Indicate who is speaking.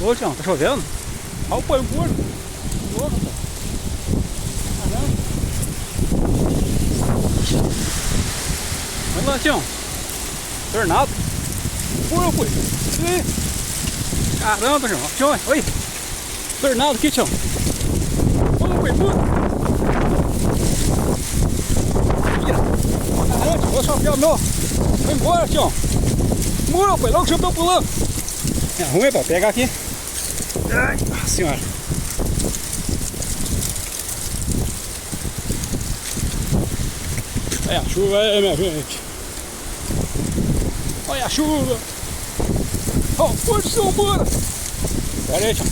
Speaker 1: Ô, Tião, tá chovendo? Olha o pão porco. Porra, pô. Caramba. Olha lá, Tião. Tornado. Pura, pô. Caramba, Tião. Tião, oi. Tornado aqui, Tião. Pula, pô, pula. Caramba, vou chover o meu. Vai embora, Tião. Pula, pô. Logo que eu tô pulando. É ruim, pô. Pegar aqui. Ai, nossa senhora. Olha a chuva aí, minha gente. Olha a chuva. Ó, força, bora. Pera aí, tchau.